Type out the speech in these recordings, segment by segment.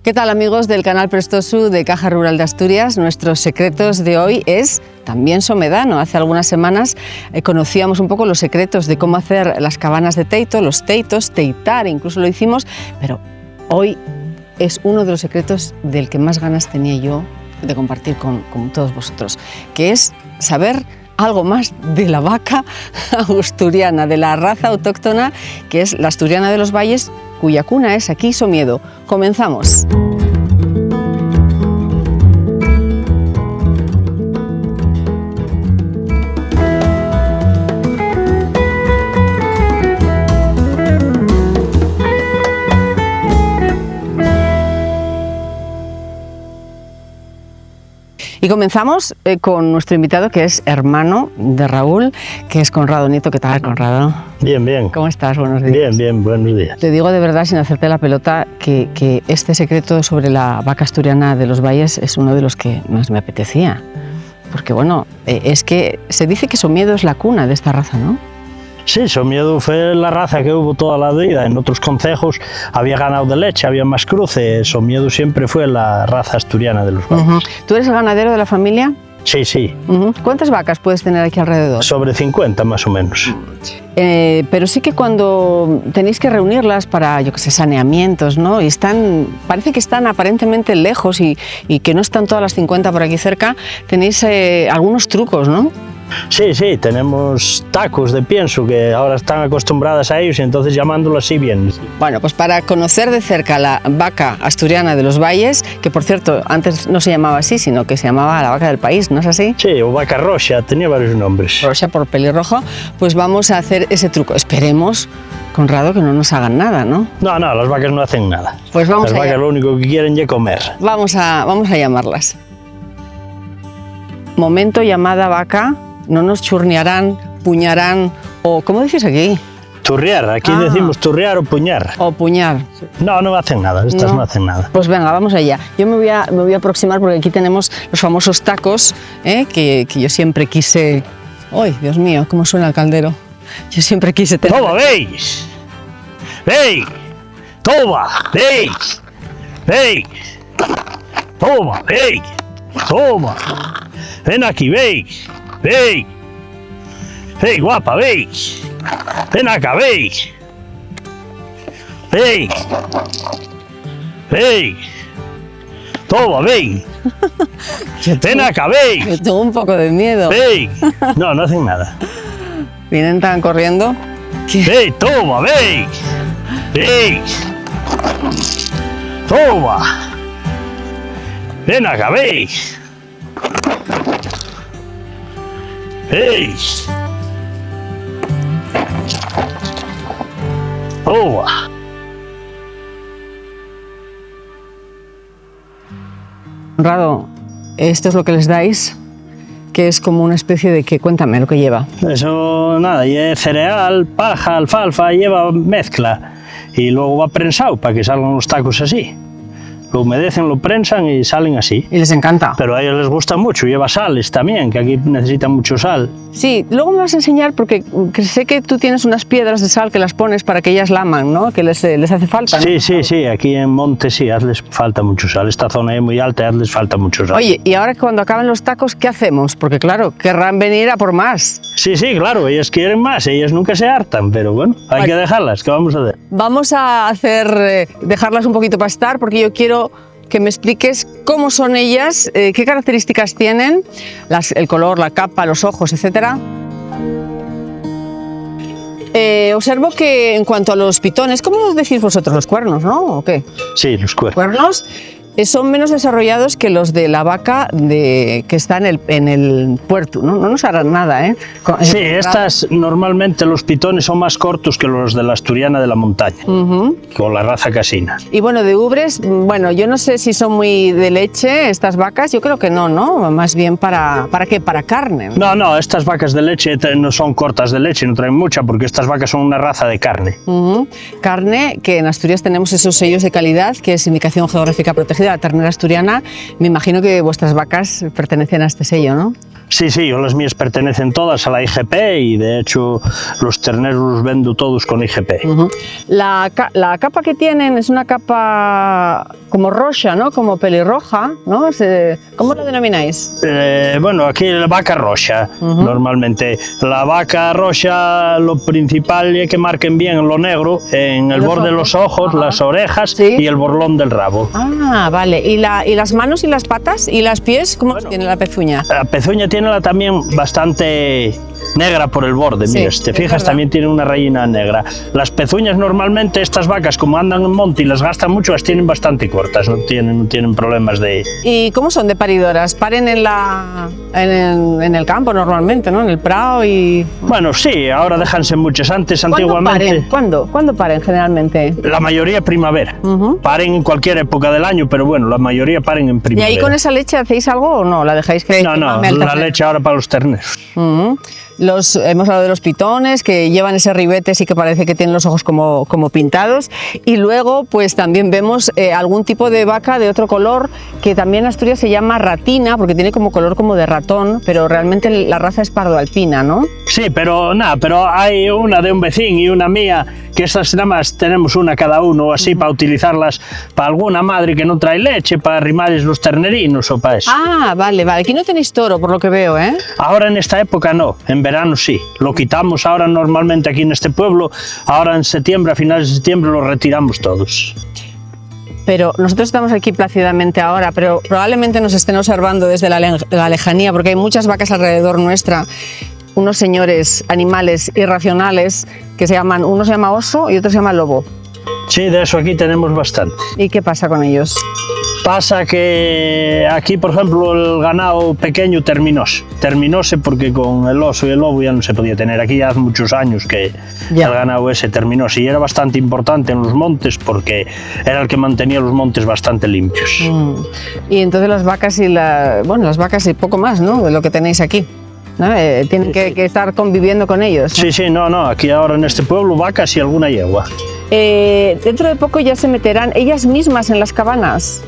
¿Qué tal, amigos del canal Prestosu de Caja Rural de Asturias? Nuestros secretos de hoy es también somedano. Hace algunas semanas conocíamos un poco los secretos de cómo hacer las cabanas de teito, los teitos, teitar, incluso lo hicimos, pero hoy es uno de los secretos del que más ganas tenía yo de compartir con todos vosotros, que es saber algo más de la vaca asturiana, de la raza autóctona que es la asturiana de los valles, cuya cuna es aquí Somiedo. Comenzamos. Y comenzamos con nuestro invitado, que es hermano de Raúl, que es Conrado Nieto. ¿Qué tal, Conrado? Bien, bien. ¿Cómo estás? Buenos días. Bien, bien, buenos días. Te digo de verdad, sin hacerte la pelota, que este secreto sobre la vaca asturiana de los valles es uno de los que más me apetecía. Porque, bueno, es que se dice que Somiedo es la cuna de esta raza, ¿no? Sí, Somiedo fue la raza que hubo toda la vida. En otros concejos había ganado de leche, había más cruces. Somiedo siempre fue la raza asturiana de los valles. ¿Tú eres el ganadero de la familia? Sí, sí. ¿Cuántas vacas puedes tener aquí alrededor? Sobre 50 más o menos. Pero sí que cuando tenéis que reunirlas para, yo qué sé, saneamientos, ¿no? Y parece que están aparentemente lejos y que no están todas las 50 por aquí cerca, tenéis algunos trucos, ¿no? Sí, sí, tenemos tacos de pienso que ahora están acostumbradas a ellos y entonces llamándolo así bien. Bueno, pues para conocer de cerca la vaca asturiana de los valles, que por cierto antes no se llamaba así, sino que se llamaba la vaca del país, ¿no es así? Sí, o vaca roja, tenía varios nombres. Roja por pelirrojo, pues vamos a hacer ese truco. Esperemos, Conrado, que no nos hagan nada, ¿no? No, no, las vacas no hacen nada. Pues vamos las vacas lo único que quieren es comer. Vamos a llamarlas. Momento llamada vaca. No nos churnearán, puñarán o... ¿Cómo dices aquí? Turriar, aquí decimos turriar o puñar. O puñar. No, no hacen nada, estas no hacen nada. Pues venga, vamos allá. Yo me voy a aproximar porque aquí tenemos los famosos tacos que yo siempre quise... ¡Ay, Dios mío, cómo suena el caldero! Yo siempre quise tener... ¡Toma, veis! ¡Veis! ¡Toma, veis! ¡Veis! ¡Toma, veis! ¡Toma! ¡Ven aquí, veis! ¡Veis! ¡Veis, guapa, veis! ¡Ven acá, veis! ¡Veis! ¡Veis! ¡Toma, ven! ¡Ven acá, veis! Yo tengo un poco de miedo. ¡Veis! No, no hacen nada. Vienen tan corriendo que... ¡Veis, toma, veis! ¡Veis! ¡Toma! ¡Ven acá, veis! ¡Veis! ¡Toma! Conrado, esto es lo que les dais, que es como una especie de que... Cuéntame lo que lleva. Eso nada, y cereal, paja, alfalfa, lleva mezcla y luego va prensado para que salgan los tacos así. Lo humedecen, lo prensan y salen así. Y les encanta. Pero a ellos les gusta mucho, lleva sales también, que aquí necesitan mucho sal. Sí, luego me vas a enseñar porque sé que tú tienes unas piedras de sal que las pones para que ellas laman, ¿no? Que les hace falta, ¿no? Sí, sí, sí, aquí en Monte sí, hazles falta mucho sal. Esta zona es muy alta y hazles falta mucho sal. Oye, y ahora cuando acaben los tacos, ¿qué hacemos? Porque claro, querrán venir a por más. Sí, sí, claro, ellas quieren más, ellas nunca se hartan, pero bueno, hay que dejarlas, ¿qué vamos a hacer? Vamos a dejarlas un poquito pastar porque yo quiero que me expliques cómo son ellas, qué características tienen, el color, la capa, los ojos, etcétera. Observo que en cuanto a los pitones, ¿cómo decís vosotros? ¿Los cuernos, no? ¿O qué? Sí, los cuernos. ¿Cuernos? Son menos desarrollados que los de la vaca que está en el puerto, ¿no? No nos harán nada, ¿eh? Sí, estas normalmente los pitones son más cortos que los de la asturiana de la montaña, con la raza casina. Y bueno, de ubres, bueno, yo no sé si son muy de leche estas vacas, yo creo que no, ¿no? Más bien ¿para qué? Para carne. No, no, estas vacas de leche no son cortas de leche, no traen mucha, porque estas vacas son una raza de carne. Carne, que en Asturias tenemos esos sellos de calidad, que es indicación geográfica protegida, la ternera asturiana. Me imagino que vuestras vacas pertenecen a este sello, ¿no? Sí, sí, yo las mías pertenecen todas a la IGP y de hecho los terneros los vendo todos con IGP. La capa que tienen es una capa como roja, ¿no? Como pelirroja, ¿no? ¿Cómo la denomináis? Bueno, aquí la vaca roja, normalmente. La vaca roja, lo principal es que marquen bien lo negro en el borde de los ojos, las orejas y el borlón del rabo. Ah, vale. ¿Y las manos y las patas y las pies? ¿Cómo tiene la pezuña? La pezuña tiene también bastante negra por el borde, mira, si te fijas también tiene una rayina negra. Las pezuñas normalmente, estas vacas como andan en monte y las gastan mucho, las tienen bastante cortas, no tienen problemas de... ¿Y cómo son de paridoras? ¿Paren en el campo normalmente, ¿no? En el prado y... Bueno, sí, ahora déjanse muchas, antiguamente... ¿Cuándo paren generalmente? La mayoría primavera, paren en cualquier época del año, pero bueno, la mayoría paren en primavera. ¿Y ahí con esa leche hacéis algo o no? ¿La dejáis que... No, la leche ahora para los terneros. Hemos hablado de los pitones que llevan ese ribete, sí que parece que tienen los ojos como pintados, y luego pues también vemos algún tipo de vaca de otro color que también en Asturias se llama ratina porque tiene como color como de ratón, pero realmente la raza es pardo alpina, ¿no? Sí, pero hay una de un vecino y una mía que estas nada más tenemos una cada uno así para utilizarlas para alguna madre que no trae leche, para arrimarles los ternerinos o para eso. Ah, vale, aquí no tenéis toro por lo que veo, ¿eh? Ahora en esta época no, en verano sí, lo quitamos ahora normalmente aquí en este pueblo, ahora en septiembre, a finales de septiembre lo retiramos todos. Pero nosotros estamos aquí plácidamente ahora, pero probablemente nos estén observando desde la lejanía porque hay muchas vacas alrededor nuestra, unos señores animales irracionales que uno se llama oso y otro se llama lobo. Sí, de eso aquí tenemos bastante. ¿Y qué pasa con ellos? Pasa que aquí, por ejemplo, el ganado pequeño terminóse porque con el oso y el lobo ya no se podía tener. Aquí ya hace muchos años que el ganado ese terminóse y era bastante importante en los montes porque era el que mantenía los montes bastante limpios. Y entonces las vacas las vacas y poco más, ¿no? De lo que tenéis aquí, ¿no? Tienen que estar conviviendo con ellos, ¿no? Sí, no, aquí ahora en este pueblo vacas y alguna yegua. Dentro de poco ya se meterán ellas mismas en las cabanas.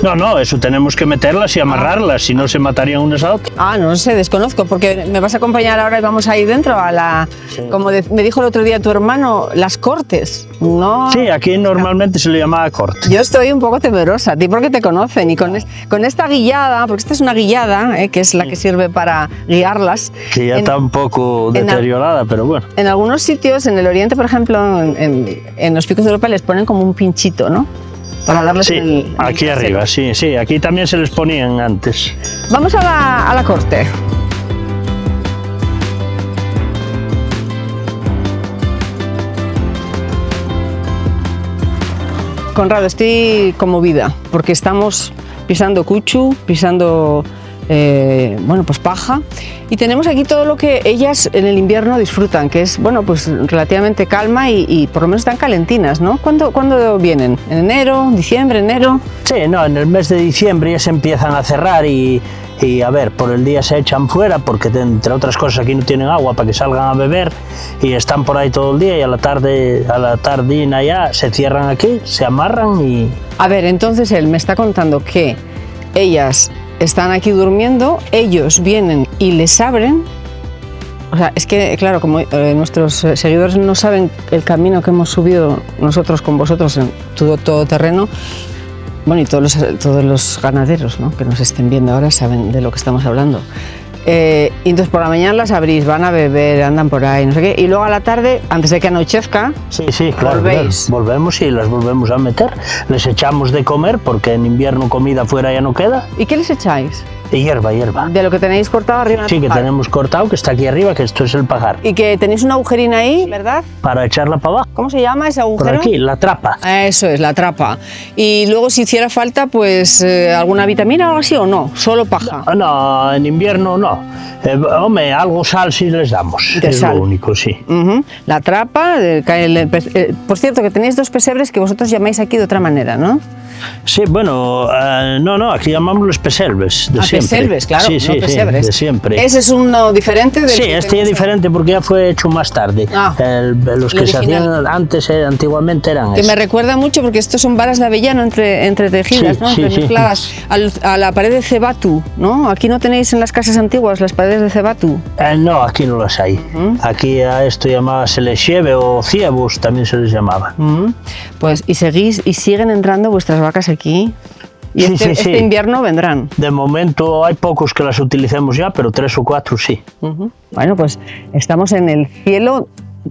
No, eso tenemos que meterlas y amarrarlas, si no se matarían unas a otras. Ah, no sé, desconozco, porque me vas a acompañar ahora y vamos a ir dentro a la... Sí. Como me dijo el otro día tu hermano, las cortes, ¿no? Sí, aquí normalmente se le llamaba corte. Yo estoy un poco temerosa, a ti porque te conocen, y con esta guillada, porque esta es una guillada, que es la que sirve para guiarlas. Que ya está un poco deteriorada, pero bueno. En algunos sitios, en el oriente, por ejemplo, en los picos de Europa les ponen como un pinchito, ¿no? Para darles aquí arriba, sí, aquí también se les ponían antes. Vamos a la corte. Conrado, estoy conmovida porque estamos pisando cuchu, pisando pues paja, y tenemos aquí todo lo que ellas en el invierno disfrutan, que es pues relativamente calma y por lo menos están calentinas, ¿no? ¿Cuándo vienen? ¿En enero, diciembre, enero? Sí, no, en el mes de diciembre ya se empiezan a cerrar y a ver, por el día se echan fuera porque entre otras cosas aquí no tienen agua para que salgan a beber y están por ahí todo el día y a la tardina ya se cierran aquí, se amarran y... A ver, entonces él me está contando que ellas están aquí durmiendo, ellos vienen y les abren. O sea, es que, claro, como nuestros seguidores no saben el camino que hemos subido nosotros con vosotros en todo terreno, bueno, y todos los ganaderos, ¿no?, que nos estén viendo ahora saben de lo que estamos hablando. Y entonces por la mañana las abrís, van a beber, andan por ahí, no sé qué, y luego a la tarde, antes de que anochezca, sí, claro, volvemos y las volvemos a meter, les echamos de comer porque en invierno comida fuera ya no queda. ¿Y qué les echáis? Hierba. ¿De lo que tenéis cortado arriba? Sí, que tenemos cortado, que está aquí arriba, que esto es el pajar. Y que tenéis una agujerina ahí, ¿verdad? Para echarla para abajo. ¿Cómo se llama ese agujero? Por aquí, la trapa. Eso es, la trapa. Y luego si hiciera falta, pues alguna vitamina o algo así, ¿o no? ¿Solo paja? No, en invierno no. Hombre, algo sal sí les damos, es lo único, sí. La trapa, por cierto, que tenéis dos pesebres que vosotros llamáis aquí de otra manera, ¿no? Sí, bueno, no, aquí llamámoslos peselves, de siempre. Peselves, claro, sí, no pesebres. De siempre. ¿Ese es uno diferente? Sí, este es diferente porque ya fue hecho más tarde. Los que se hacían antes, antiguamente eran que me recuerda mucho porque estos son varas de avellano entretejidas, sí, ¿no? Entremezcladas a la pared de cebatu, ¿no? Aquí no tenéis en las casas antiguas las paredes de cebatu. No, aquí no las hay. Aquí a esto se les lleve o ciebus, también se les llamaba. Pues y siguen entrando vuestras vacas aquí. Y este invierno vendrán. De momento hay pocos que las utilicemos ya, pero 3 o 4 sí. Bueno, pues estamos en el cielo,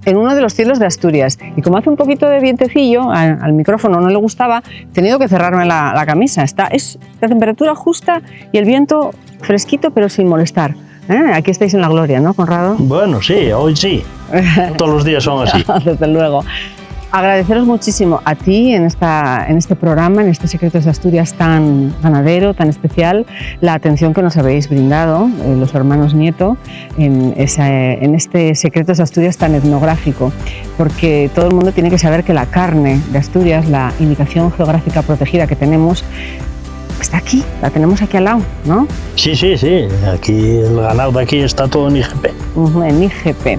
en uno de los cielos de Asturias. Y como hace un poquito de vientecillo, al micrófono no le gustaba, he tenido que cerrarme la camisa. Es la temperatura justa y el viento fresquito, pero sin molestar. Aquí estáis en la gloria, ¿no, Conrado? Bueno, sí, hoy sí. Todos los días son así. Desde luego. Agradeceros muchísimo a ti en este programa, en este Secretos de Asturias tan ganadero, tan especial, la atención que nos habéis brindado, los hermanos Nieto, en este Secretos de Asturias tan etnográfico, porque todo el mundo tiene que saber que la carne de Asturias, la indicación geográfica protegida que tenemos, está aquí, la tenemos aquí al lado, ¿no? Sí, aquí el ganado de aquí está todo en IGP. En IGP.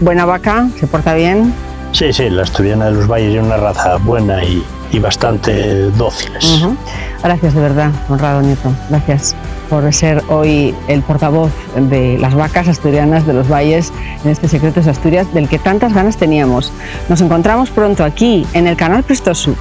Buena vaca, se porta bien. Sí, la asturiana de los valles es una raza buena y bastante dóciles. Gracias de verdad, Conrado Nieto. Gracias por ser hoy el portavoz de las vacas asturianas de los valles en este Secretos de Asturias del que tantas ganas teníamos. Nos encontramos pronto aquí en el canal Prestosu.